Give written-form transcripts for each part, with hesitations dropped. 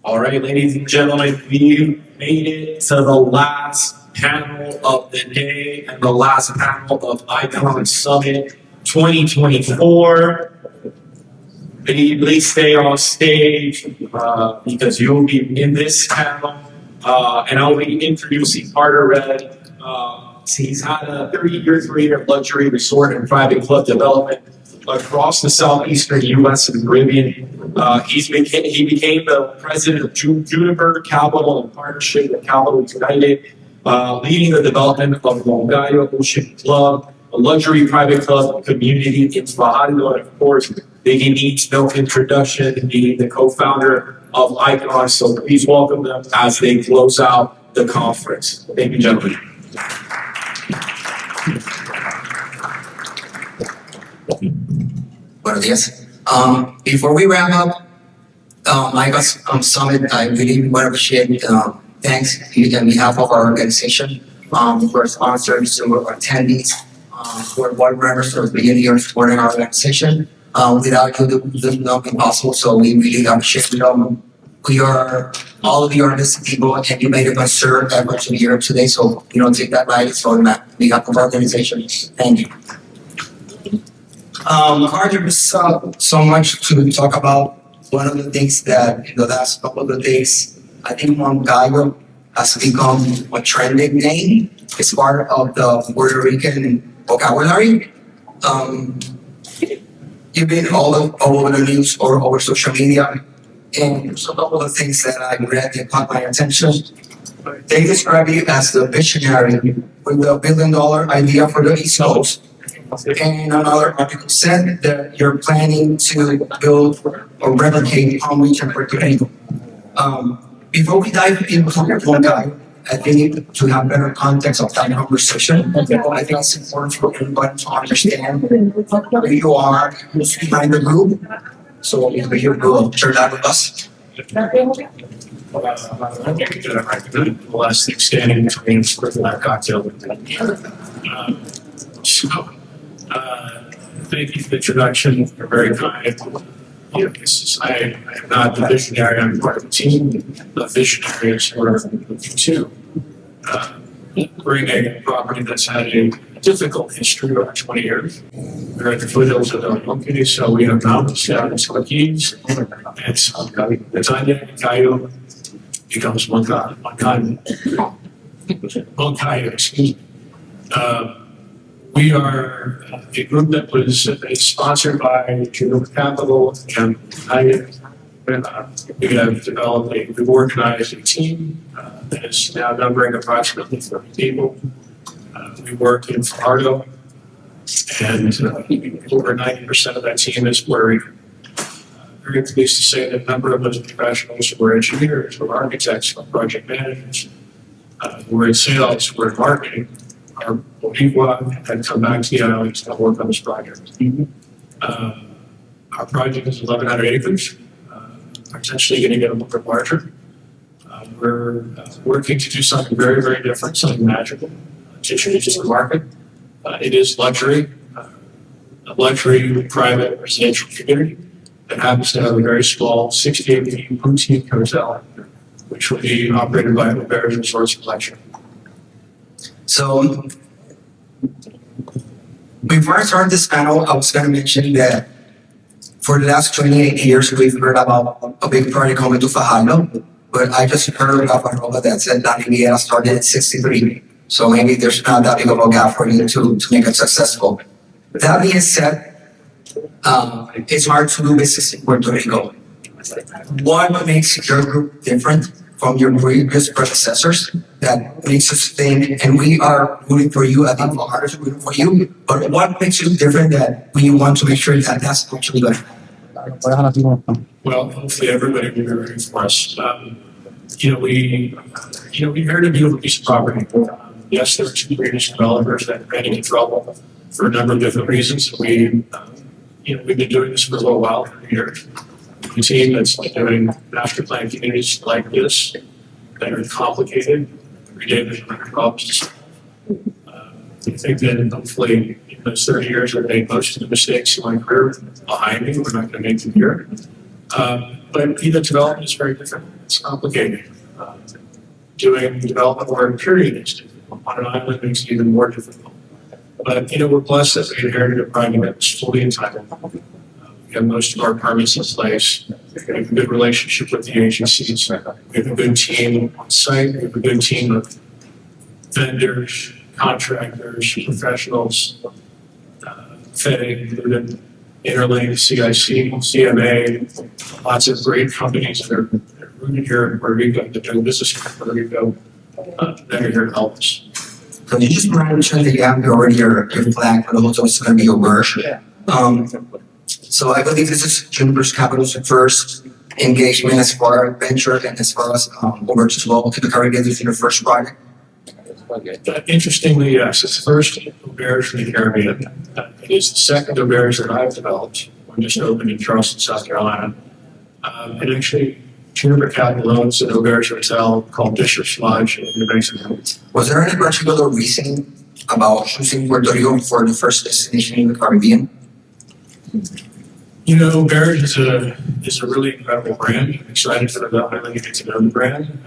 All right, ladies and gentlemen, we made it to the last panel of the day and the last panel of Icon Summit 2024. Please stay on stage because you'll be in this panel. And I'll be introducing Carter Red. He's had a 30-year career of luxury resort and private club development across the southeastern U.S. and Caribbean. He became the president of Juniper Capital in partnership with Capital United, leading the development of Moncayo Ocean Club, a luxury private club community in Fajardo, and of course, Biggie needs no introduction, being the co-founder of Icon. So please welcome them as they close out the conference. Thank you, gentlemen. Buenos dias. Before we wrap up Icon Summit, I really want to appreciate thanks on behalf of our organization for sponsors, to our attendees, for board members for being here supporting our organization. Without you, this would not be possible. So we really appreciate we are all of you are listening people, and you made a concerned effort to be here today. So you don't take that lightly. So on behalf of our organization, thank you. Carter, there's so much to talk about. One of the things that in the last couple of days, I think Moncayo has become a trending name. It's part of the Puerto Rican vocabulary. You've been all over the news or over social media, and there's a couple of things that I read that caught my attention. They describe you as the visionary with the $1 billion idea for the East Coast. And another article said that you're planning to build or replicate Palm Beach and Puerto Rico. Before we dive into Moncayo, I think to have better context of that conversation, I think it's important for everybody to understand who you are, who's behind the group. So if you're going to share that with us. The last thing standing between that cocktail. Thank you for the introduction. You're very kind. I am not the visionary, I'm part of the team. The visionary is sort of looking to bring a property that's had a difficult history over 20 years. We're at the foothills of the Moncayo, so we have mountains down in some keys, and Santana, Moncayo becomes Moncayo, excuse me. We are a group that was sponsored by Juniper Capital and United. We have developed we've organized a team that is now numbering approximately 30 people. We work in Fajardo, and over 90% of that team is Puerto Rican. Very pleased to say that a number of those professionals were engineers, were architects, were project managers, were in sales, were in marketing. Our Boricua had come back to the island to work on this project. Our project is 1,100 acres. We're essentially going to get a little bit larger. We're working to do something very, very different, something magical, to introduce to the market. It is luxury, a luxury private residential community that happens to have a very small 68-room boutique hotel, which will be operated by Bears Resorts Collection. So, before I start this panel, I was going to mention that for the last 28 years, we've heard about a big project coming to Fajardo, but I just heard of a robot that said that Riviera started in 63. So maybe there's not that big of a gap for you to make it successful. That being said, it's hard to do business in Puerto Rico. What makes your group different from your previous predecessors that makes us think, and we are rooting for you, I think Fajardo is rooting for you, but what makes you different that we want to make sure that that's actually good? Well, hopefully everybody will be rooting for us. We heard a beautiful piece of property. Yes, there were two previous developers that ran into trouble for a number of different reasons. We've been doing this for a little while, for years. A team that's doing master plan communities like this that are complicated. Every day there's problems to solve. I think that hopefully in those 30 years I've made most of the mistakes in my career behind me. We're not going to make them here. But either development is very different. It's complicated. Doing development work, period, is difficult. On an island makes it even more difficult. But, we're blessed that we inherited a project that was fully entitled. We have most of our permits in place. We have a good relationship with the agencies. We have a good team on site. We have a good team of vendors, contractors, professionals, FED included, Interlink, CIC, CMA, lots of great companies that are rooted here in Puerto Rico, that do business in Puerto Rico, that are here to help us. So you just mentioned that you have already your flag for the hotel, it's going to be your version. So I believe this is Juniper's Capital's first engagement as far as venture and as far as over as well to the Caribbean. This is your first project. Interestingly, yes, it's the first auberge from the Caribbean. It is the second auberge that I've developed. One just opened in Charleston, South Carolina. And actually, Juniper Capital owns an auberge hotel called Bishop's Lodge in New Mexico. Was there any particular reason about choosing Puerto Rico for the first destination in the Caribbean? Auberge is a really incredible brand. I'm excited for the island to get to know the brand.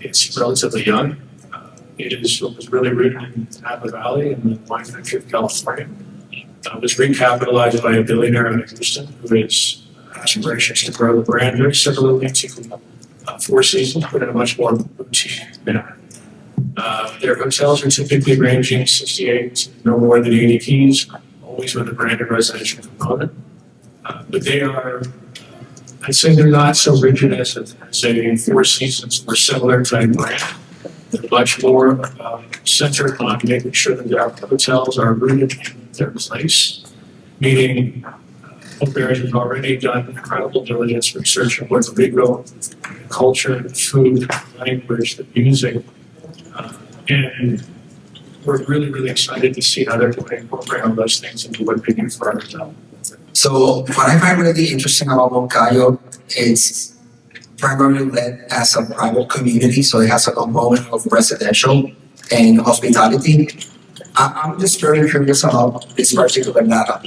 It's relatively young. It was really rooted in Napa Valley in the wine country of California. It was recapitalized by a billionaire in Houston who has aspirations to grow the brand very similarly to Four Seasons, but in a much more boutique manner. Their hotels are typically ranging 68 to no more than 80 keys, always with a branded residential component. But they are, I'd say they're not so rigid as a Four Seasons or similar type brand. They're much more centered on making sure that their hotels are rooted in their place, meaning auberge has already done incredible diligence research on Puerto Rico, culture, food, language, the music, and we're really, really excited to see how they're going to incorporate all those things into what they do for our hotel. So what I find really interesting about Moncayo is primarily led as a private community, so it has a component of residential and hospitality. I'm just very curious about this particular data.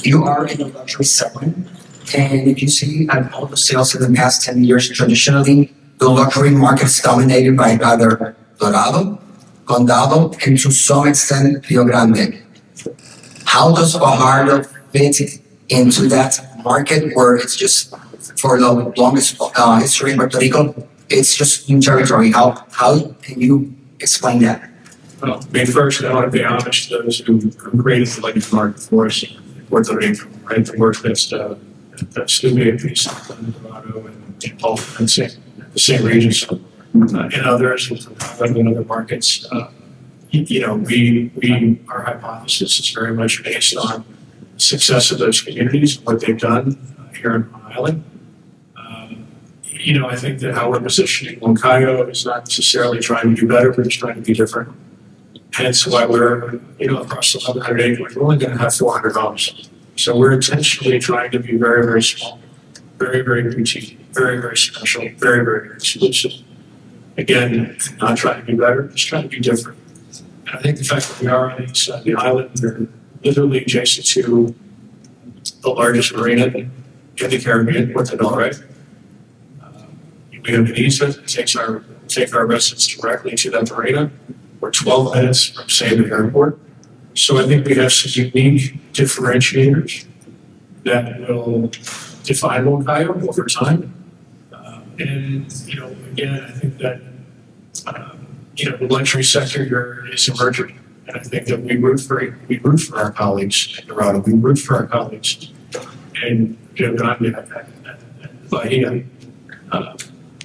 You are in the luxury segment, and if you see at all the sales in the past 10 years, traditionally, the luxury market is dominated by either Dorado, Condado, and to some extent, Rio Grande. How does Fajardo fit into that market where it's just for the longest history in Puerto Rico, it's just new territory? How can you explain that? Well, first, I want to pay homage to those who created the luxury market for us in Puerto Rico, right? The work that's Studio Piece, Dorado, and Paul, and the same regions, and others, in other markets. Our hypothesis is very much based on the success of those communities, what they've done here on Long Island. I think that how we're positioning Moncayo is not necessarily trying to do better, we're just trying to be different. Hence why we're, across 1,100 acres, we're only going to have 400 homes. So we're intentionally trying to be very, very small, very, very boutique, very, very special, very, very exclusive. Again, not trying to be better, just trying to be different. And I think the fact that we are on the island, we're literally adjacent to the largest marina in the Caribbean, Puerto Rico. We have an easement that take our residents directly to that marina. We're 12 minutes from Santana Airport. So I think we have some unique differentiators that will define Moncayo over time. Again, I think that, the luxury sector here is emerging. And I think that we root for our colleagues in Dorado. We root for our colleagues in Bahia.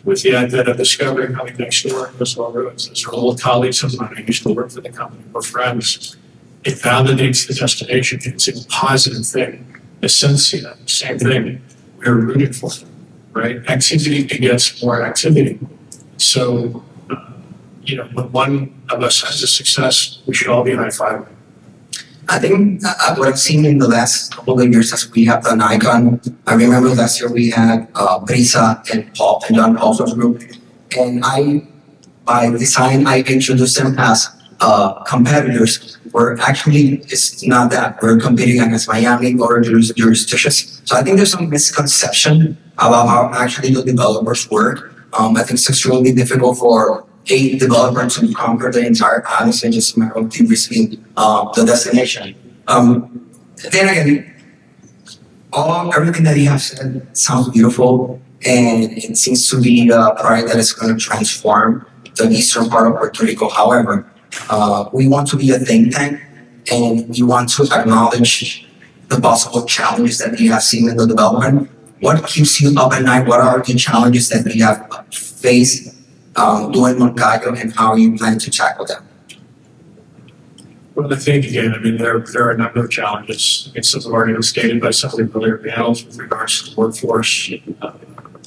With the advent of Discovery coming next door, those are old colleagues of mine. I used to work for the company. We're friends. It validates the destination. It's a positive thing. Essentia, same thing. We're rooting for them, right? Activity begets more activity. So, when one of us has a success, we should all be high-fiving. I think what I've seen in the last couple of years as we have done Icon, I remember last year we had Brisa and Paul and John Paulson's group. And by design, I introduced them as competitors we're actually, it's not that. We're competing against Miami or jurisdictions. So I think there's some misconception about how actually the developers work. I think it's extremely difficult for a developer to conquer the entire island, and just a matter of de-risking the destination. Then again, everything that you have said sounds beautiful, and it seems to be a project that is going to transform the eastern part of Puerto Rico. However, we want to be a think tank, and we want to acknowledge the possible challenges that you have seen in the development. What keeps you up at night? What are the challenges that you have faced doing Moncayo, and how you plan to tackle them? Well, I think again, I mean, there are a number of challenges. It's some have already been stated by some of the earlier panels with regards to the workforce,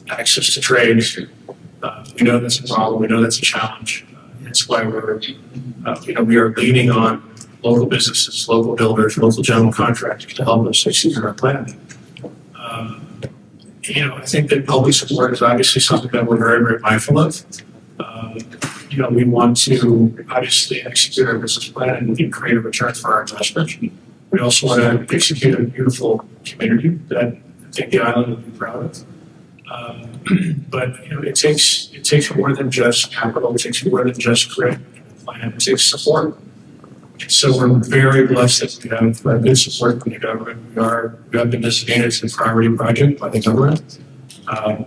access to trades. We know that's a problem. We know that's a challenge. That's why we are leaning on local businesses, local builders, local general contractors to help us execute our plan. I think that public support is obviously something that we're very, very mindful of. We want to obviously execute our business plan and create a return for our investors. We also want to execute a beautiful community that I think the island will be proud of. But it takes more than just capital. It takes more than just grit and plan. It takes support. So we're very blessed that we have good support from the government. We have been designated as a priority project by the government,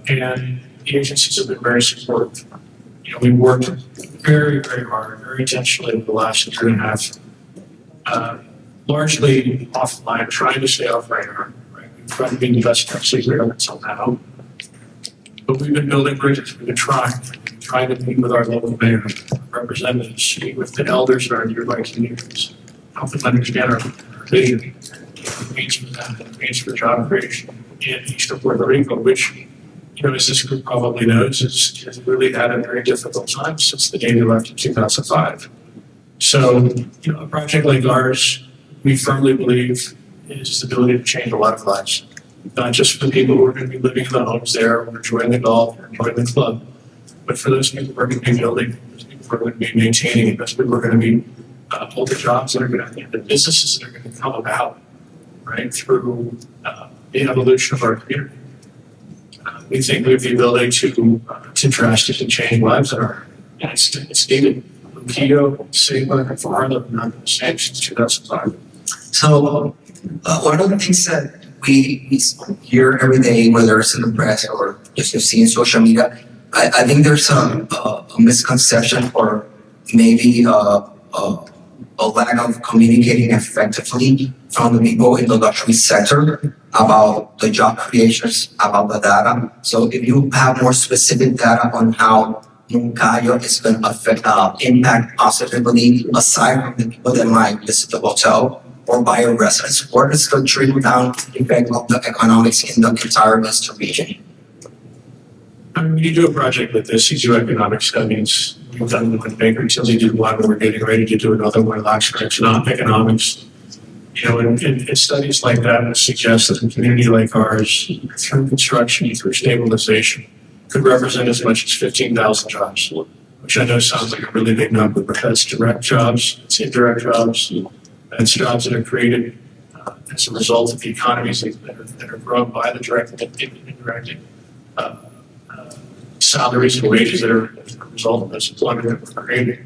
and the agencies have been very supportive. We worked very, very hard, very intentionally over the last year and a half, largely offline, trying to stay off radar. Right? We've tried to be the best kept secret until now. But we've been building bridges. We've been trying to meet with our local mayor, representatives, meet with the elders in our nearby communities, help them understand our vision, what it means for them, what it means for job creation in eastern Puerto Rico, which, as this group probably knows, has really had a very difficult time since the day we left in 2005. So, a project like ours, we firmly believe, is the ability to change a lot of lives. Not just for people who are going to be living in the homes there, or enjoying the golf, or enjoying the club, but for those people who are going to be building, those people who are going to be maintaining it, those people who are going to be all the jobs that are going to, the businesses that are going to come about, right, through the evolution of our community. We think we have the ability to drastically change lives that are, and it's needed. Moncayo, Sigma, and Farla have not been the same since 2005. So, one of the things that we hear every day, whether it's in the press or just you see in social media, I think there's a misconception, or maybe a lack of communicating effectively from the people in the luxury sector about the job creations, about the data. So if you have more specific data on how Moncayo is going to impact positively, aside from the people that might visit the hotel or buy a residence, what is the trickle-down effect of the economics in the entire Western region? When you do a project like this, you do economic studies. We've done one Baker Tilly did one, we're getting ready to do another one, Oxford economics. And studies like that would suggest that a community like ours, through construction, through stabilization, could represent as much as 15,000 jobs, which I know sounds like a really big number, but that's direct jobs, it's indirect jobs, it's jobs that are created as a result of the economies that are grown by the direct and indirect salaries and wages that are a result of this employment that we're creating.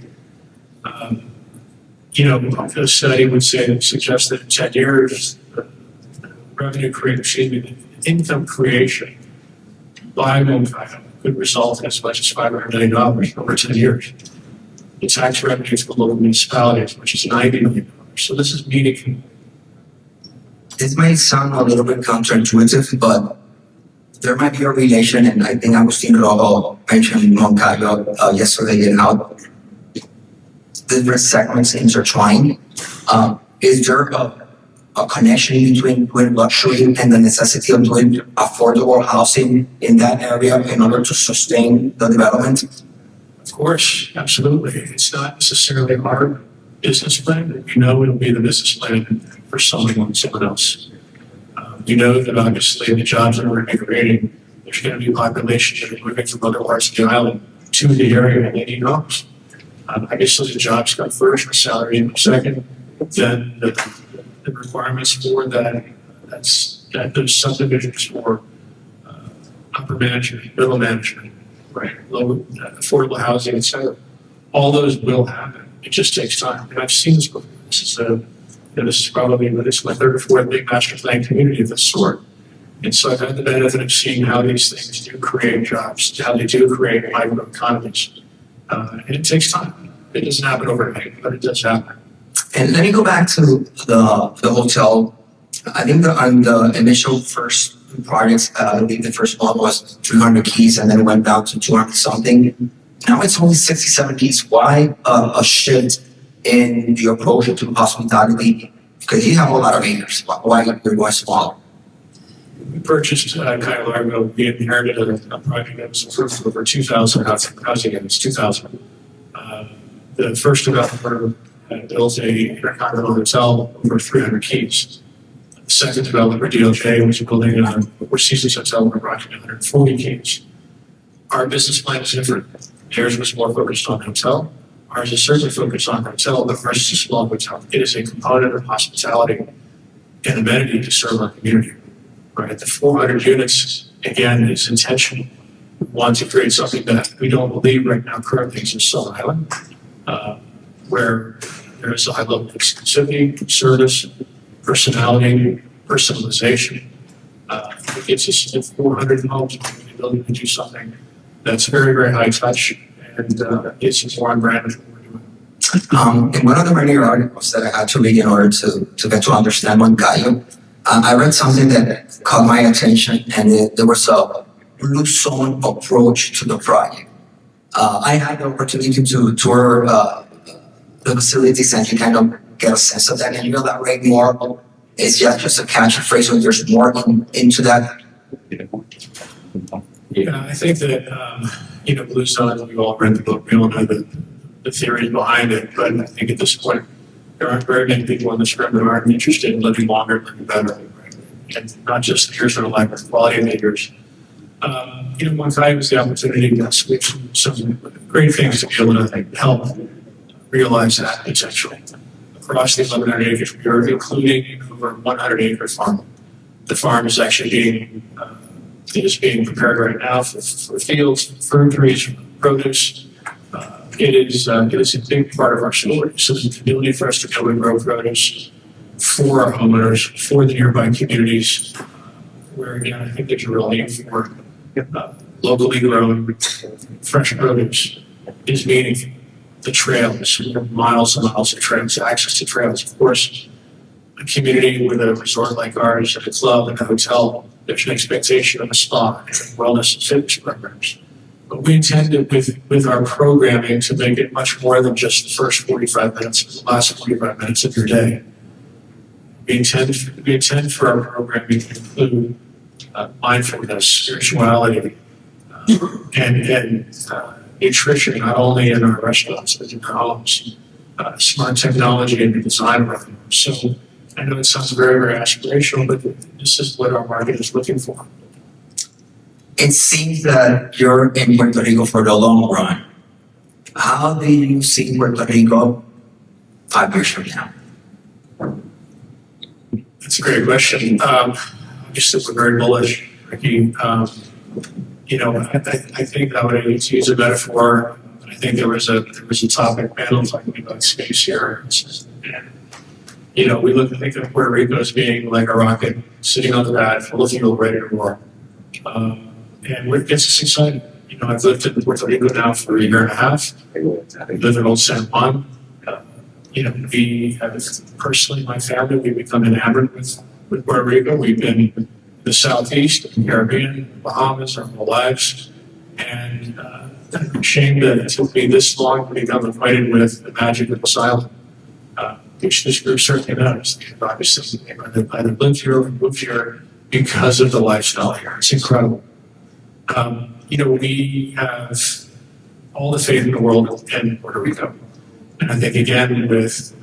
The study would suggest that in 10 years, the income creation by Moncayo could result in as much as $500 million over 10 years. The tax revenues for local municipalities, which is $90 million. So this is meaningful. This might sound a little bit counterintuitive, but there might be a relation, and I think Agustin Rojo mentioned Moncayo yesterday, and how different segments intertwine. Is there a connection between luxury and the necessity of doing affordable housing in that area in order to sustain the development? Of course, absolutely. It's not necessarily our business plan, but it'll be the business plan for someone else. That obviously the jobs that we're going to be creating, there's going to be populations that are moving from other parts of the island to the area and they need homes. Obviously the jobs come first, the salary second, then the requirements for those subdivisions for upper management, middle management, right, low affordable housing, et cetera, all those will happen. It just takes time. And I've seen this before. This is probably my third or fourth big master plan community of this sort. And so I've had the benefit of seeing how these things do create jobs, how they do create micro economies. And it takes time. It doesn't happen overnight, but it does happen. And let me go back to the hotel. I think on the initial first projects, I believe the first one was 300 keys and then it went down to 200 something. Now it's only 67 keys. Why a shift in the approach to hospitality? Because you have a lot of acres. Why you're going smaller? We purchased Cayo Largo. We inherited a project that was approved for over 2,000 housing units, 2,000. The first developer built a intercontinental hotel over 300 keys. The second developer, DOJ, was building a Four Seasons hotel over approximately 140 keys. Our business plan is different. Theirs was more focused on hotel. Ours is certainly focused on hotel, but ours is a small hotel. It is a component of hospitality and amenity to serve our community. Right? The 400 units, again, is intentional. We want to create something that we don't believe right now currently exists on Island, where there is a high level of exclusivity, service, personality, personalization. It gives us 400 homes with the ability to do something that's very, very high touch, and it's more on brand with what we're doing. In one of the many articles that I had to read in order to get to understand Moncayo, I read something that caught my attention, and there was a blue zone approach to the project. I had the opportunity to tour the facilities and you kind of get a sense of that. Can you elaborate more? Is just a catchphrase or there's more into that? Yeah, I think that, Blue Zone, we all read the book, we all know the theories behind it, but I think at this point, there aren't very many people in this room that aren't interested in living longer, living better, right? And not just the years of their life, but the quality of the years. Moncayo was the opportunity to switch some great things to be able to help realize that potential. Across the 1,100 acres, we are including over 100-acre farm. The farm is actually being prepared right now for fields, fruit trees, produce. It is a big part of our story. So there's an ability for us to be able to grow produce for our homeowners, for the nearby communities, where again, I think there's a real need for locally grown fresh produce is meaningful. The trails, miles and miles of trails, access to trails. Of course, a community with a resort like ours, a club and a hotel, there's an expectation of a spa and wellness and fitness programs. But we intend with our programming to make it much more than just the first 45 minutes, the last 45 minutes of your day. We intend for our programming to include mindfulness, spirituality, and nutrition, not only in our restaurants, but in our homes, smart technology and the design of our homes. So I know it sounds very, very aspirational, but this is what our market is looking for. It seems that you're in Puerto Rico for the long run. How do you see Puerto Rico 5 years from now? That's a great question. Obviously, we're very bullish, Ricky. I think I would use a metaphor. I think there was a topic panel talking about space here. And, we think of Puerto Rico as being like a rocket sitting on the pad full of fuel ready to roar. And what gets us excited? I've lived in Puerto Rico now for a year and a half. I live in Old San Juan. We have, personally, my family, we've become enamored with Puerto Rico. We've been in the Southeast, the Caribbean, Bahamas our whole lives. And I'm ashamed that it took me this long to become acquainted with the magic of this island. Which this group certainly knows. Obviously, they either lived here or moved here because of the lifestyle here. It's incredible. We have all the faith in the world in Puerto Rico. And I think, again, with,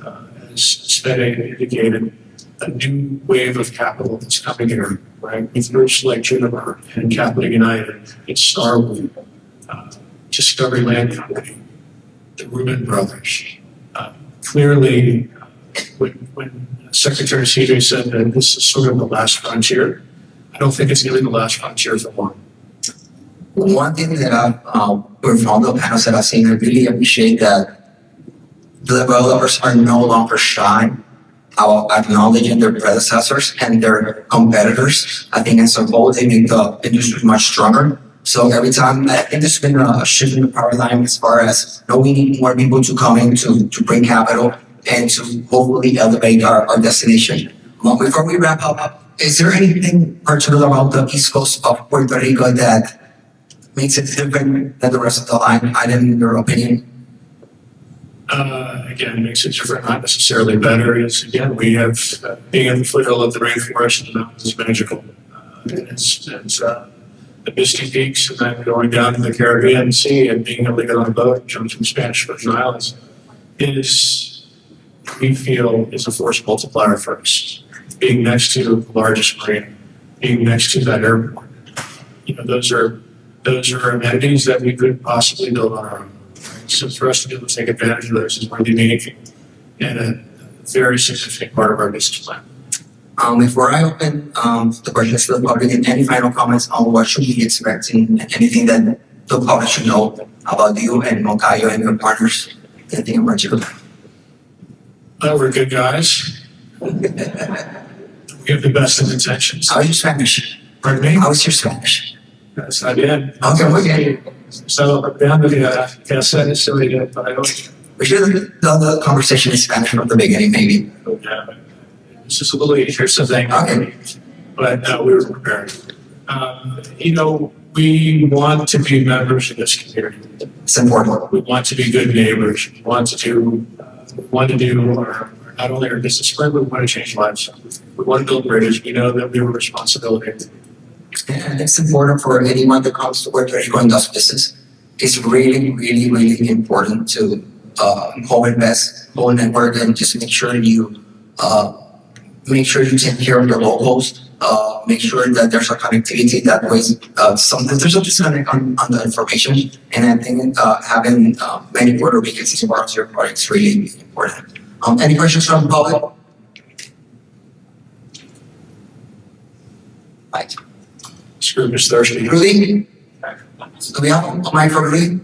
as Sveta indicated, a new wave of capital that's coming here, right? With groups like Juniper and Capital United, it's Starwood, Discovery Land Company, the Rubin Brothers. Clearly, when Secretary CJ said that this is sort of the last frontier, I don't think it's really the last frontier for long. One thing that from the panels that I've seen, I really appreciate that the developers are no longer shy about acknowledging their predecessors and their competitors. I think as a whole, they make the industry much stronger. So every time, I think there's been a shift in the paradigm as far as, no, we need more people to come in to bring capital and to hopefully elevate our destination. Before we wrap up, is there anything particular about the East Coast of Puerto Rico that makes it different than the rest of the line item, in your opinion? Again, makes it different, not necessarily better. Is again, we have being at the foothill of the rainforest and the mountains is magical. It's the misty peaks, and then going down to the Caribbean Sea and being able to get on a boat and jump from Spanish Virgin Islands is, we feel, is a force multiplier for us. Being next to the largest marina, being next to that airport, those are amenities that we could possibly build on our own. So for us to be able to take advantage of those is really meaningful and a very significant part of our business plan. Before I open the questions to the public, any final comments on what should we expect and anything that the public should know about you and Moncayo and your partners? Anything in particular? We're good guys. We have the best of intentions. How's your Spanish? Pardon me? How's your Spanish? Está bien. Okay, muy bien. So, ¿qué hacer? We should have done the conversation in Spanish from the beginning, maybe. It's just a little easier, so thank you. Okay. But we were prepared. We want to be members of this community. It's important. We want to be good neighbors. We want to do not only our business friend, but we want to change lives. We want to build bridges. We know that we have a responsibility. And it's important for anyone that comes to Puerto Rico and does business. It's really, really, really important to co-invest, co-network, and just make sure you take care of your locals. Make sure that there's a connectivity that way. Sometimes there's a disconnect on the information, and I think having many Puerto Ricans as part of your project is really important. Any questions from the public? Right. This group is thirsty. Rudy? Do we have a mic for Rudy?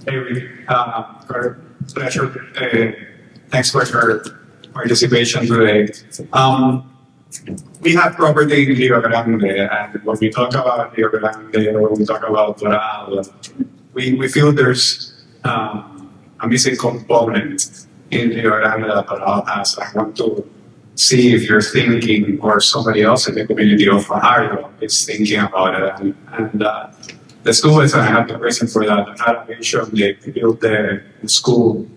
Hey, Rudy. Pleasure. Thanks for your participation today. We have property in Rio Grande, and when we talk about Rio Grande, or when we talk about Doral, we feel there's a missing component in Rio Grande that Doral has. I want to see if you're thinking, or somebody else in the community of Moncayo is thinking about it. And the school is, I have the reason for that. I had a vision, they built the school,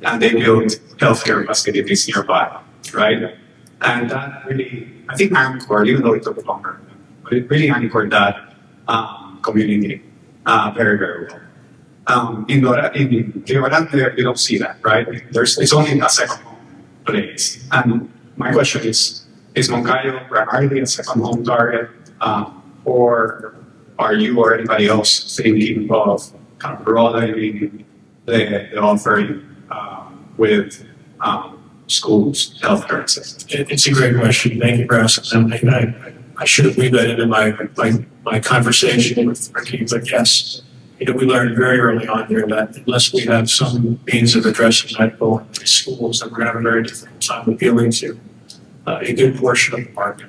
and they built healthcare facilities nearby, right? And that really, I think, anchored, even though it took longer, but it really anchored that community very, very well. In Rio Grande, you don't see that, right? It's only a second home place. And my question is Moncayo primarily a second home target, or are you or anybody else thinking of kind of broadening the offering with schools, healthcare, etc.? It's a great question. Thank you for asking them. I should have weaved that into my conversation with our team, but yes, we learned very early on here that unless we have some means of addressing medical in schools, that we're going to have a very difficult time appealing to a good portion of the market.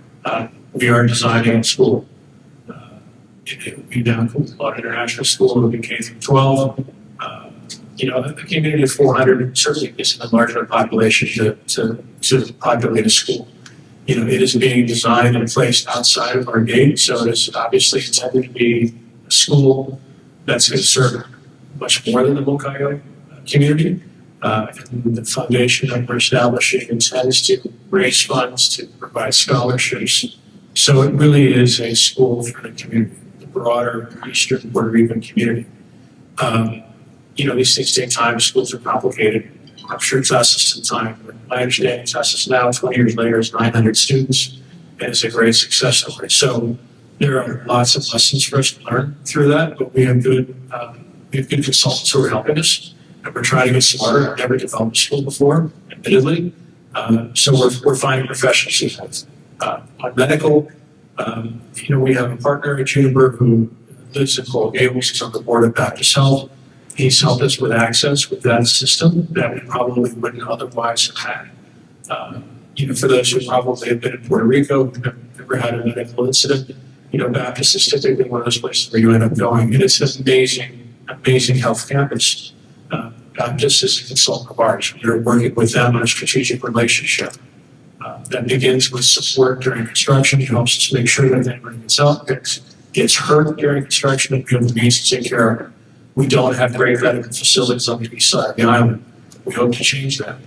We are designing a school. It will be down Cofounder International School. It will be K through 12. The community of 400 certainly isn't a large enough population to populate a school. It is being designed and placed outside of our gate, so it is obviously intended to be a school that's going to serve much more than the Moncayo community. And the foundation that we're establishing intends to raise funds to provide scholarships. So it really is a school for the community, the broader Eastern Puerto Rican community. These things take time. Schools are complicated. I'm sure it's us some time. But my understanding is us now, 20 years later, is 900 students, and it's a great success story. So there are lots of lessons for us to learn through that, but we have good consultants who are helping us. and we're trying to get smarter. I've never developed a school before, admittedly. So we're finding professionals. On medical, we have a partner at Juniper who lives in Coral Gables. He's on the board of Baptist Health. He's helped us with access with that system that we probably wouldn't otherwise have had. For those who probably have been in Puerto Rico, who've never had a medical incident, Baptist is typically one of those places where you end up going. And it's an amazing health campus. Baptist is a consultant of ours. We're working with them on a strategic relationship that begins with support during construction. It helps us make sure that anybody gets hurt during construction and we have the means to take care of it. We don't have great medical facilities on the east side of the island. We hope to change that.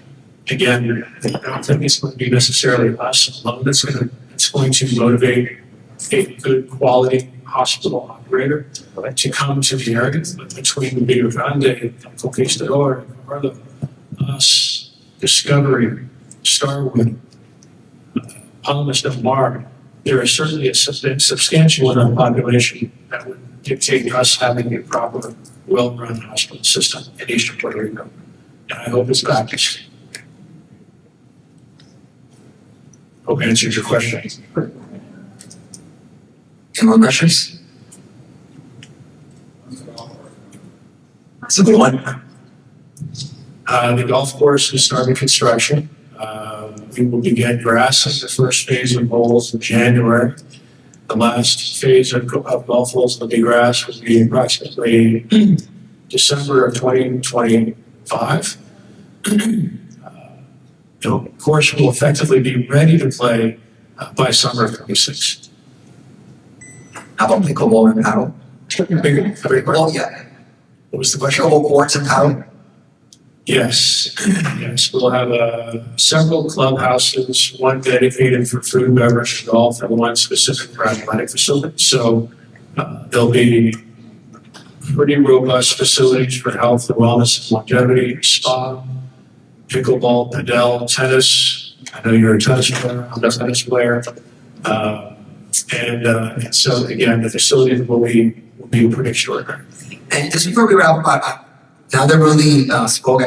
Again, I don't think it's going to be necessarily us alone that's going to motivate a good quality hospital operator to come to the area. But between Rio Grande, Conquistador, Carlo, us, Discovery, Starwood, Palmas del Mar, there is certainly a substantial amount of population that would dictate us having a proper, well-run hospital system in eastern Puerto Rico. And I hope it's Baptist. Hope I answered your question. Any more questions? That's a good one. The golf course is starting construction. We will begin grassing the first phase of holes in January. The last phase of golf holes will be grass will be approximately December of 2025. The course will effectively be ready to play by summer of 26. How about pickleball and paddle? Oh, Yeah. What was the question? Pickleball courts and paddle? Yes, we'll have several clubhouses, one dedicated for food, beverage, and golf, and one specific for athletic facilities. So there'll be pretty robust facilities for health and wellness, longevity, spa, pickleball, padel, tennis. I know you're a tennis player. I'm a tennis player. And so again, the facilities will be pretty extraordinary. And just before we wrap up, now that really spoke,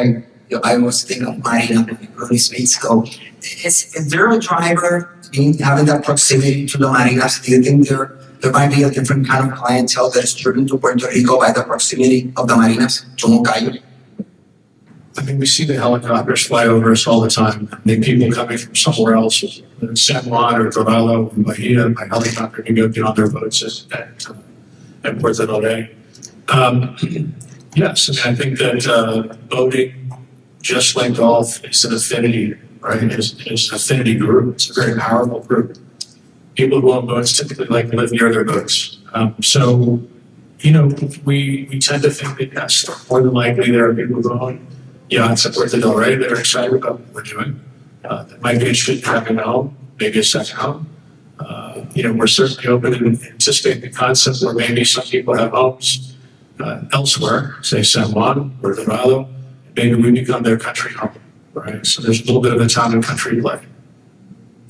I was thinking of Marina really speaks. So, is there a driver having that proximity to the marinas? Do you think there might be a different kind of clientele that is driven to Puerto Rico by the proximity of the marinas to Moncayo? I mean, we see the helicopters fly over us all the time. I think people coming from somewhere else, San Juan or Dorado or Bahia, by helicopter can go get on their boats at Puerto del Rey. Yes, I think that boating, just like golf, is an affinity, right? It's an affinity group. It's a very powerful group. People who own boats typically like to live near their boats. So, we tend to think that yes, more than likely there are people who own yachts at Puerto del Rey that are excited about what we're doing. That might be interested in having a home, maybe a second home. We're certainly open and anticipate the concept where maybe some people have homes elsewhere, say San Juan or Dorado, maybe we become their country home, right? So there's a little bit of a town and country play.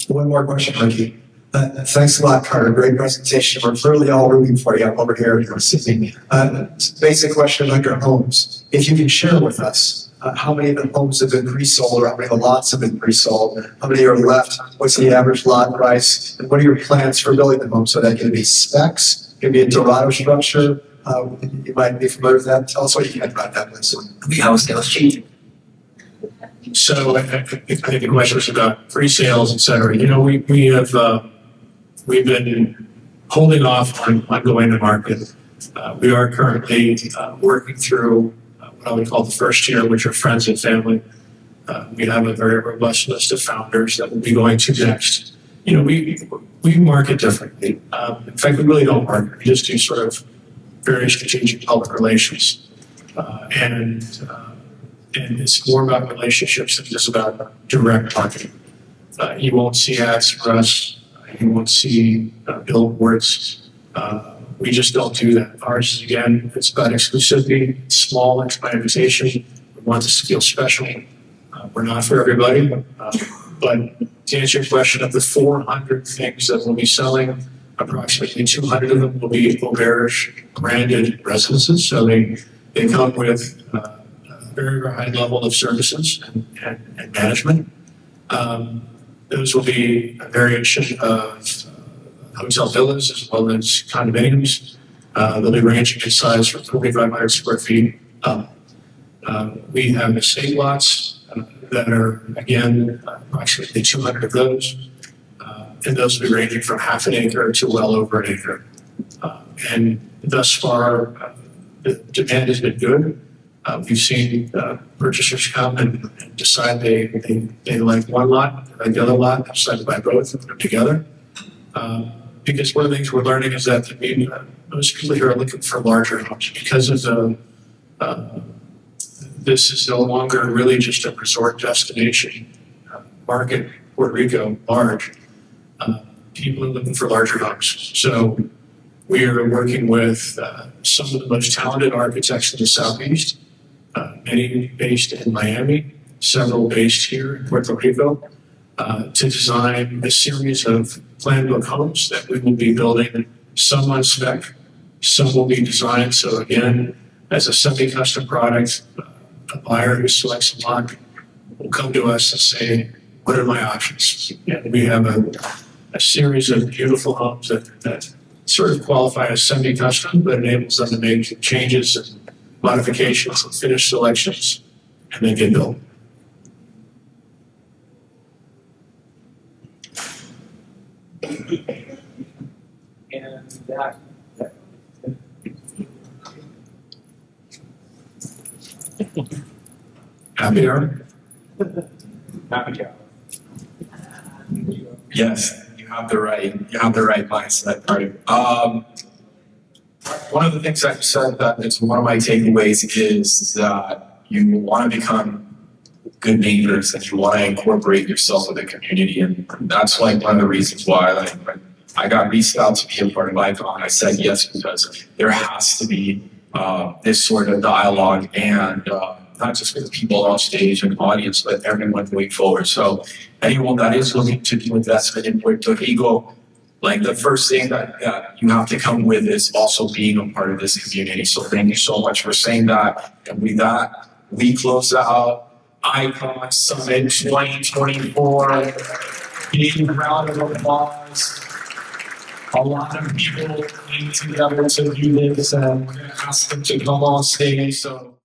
One more question, Mikey. Thanks a lot, Carter. Great presentation. We're clearly all rooting for you over here in Sydney. Basic question about your homes. If you can share with us, how many of the homes have been pre-sold or how many of the lots have been pre-sold? How many are left? What's the average lot price? And what are your plans for building the homes? So that can be specs, can be a Dorado structure. You might be familiar with that. Tell us what you can about that, please. We have sales chief. So I think the question was about pre-sales, et cetera. We've been holding off on going to market. We are currently working through what I would call the first tier, which are friends and family. We have a very robust list of founders that we'll be going to next. We market differently. In fact, we really don't market. We just do sort of very strategic public relations. And it's more about relationships than just about direct marketing. You won't see ads for us. You won't see billboards. We just don't do that. Ours is, again, it's about exclusivity. It's small. It's by invitation. We want this to feel special. We're not for everybody. But to answer your question, of the 400 things that we'll be selling, approximately 200 of them will be auberge branded residences. So they come with very, very high level of services and management. Those will be a variation of hotel villas as well as condominiums. They'll be ranging in size from 4,500 square feet up. We have estate lots that are, again, approximately 200 of those. And those will be ranging from half an acre to well over an acre. And thus far, the demand has been good. We've seen purchasers come and decide they like one lot, or like the other lot, decide to buy both and put them together. Because one of the things we're learning is that most people here are looking for larger homes because of this is no longer really just a resort destination market. Puerto Rico, large. People are looking for larger homes. So we are working with some of the most talented architects in the Southeast, many based in Miami, several based here in Puerto Rico, to design a series of plan book homes that we will be building, some on spec, some will be designed. So again, as a semi-custom product, a buyer who selects a lot will come to us and say, what are my options? And we have a series of beautiful homes that sort of qualify as semi-custom, but enables them to make changes and modifications and finish selections, and then get built. And that. Happy hour? Happy hour. Yes, you have the right mindset. One of the things that you said that is one of my takeaways is that you want to become good neighbors and you want to incorporate yourself with the community, and that's like one of the reasons why when I got reached out to be a part of Icon, I said yes because there has to be this sort of dialogue and not just with people on stage and audience, but everyone going forward. So anyone that is looking to do investment in Puerto Rico, like the first thing that you have to come with is also being a part of this community. So thank you so much for saying that. And with that, we close out Icon Summit 2024. Big round of applause. A lot of people came together to do this, and we're going to ask them to come on stage. So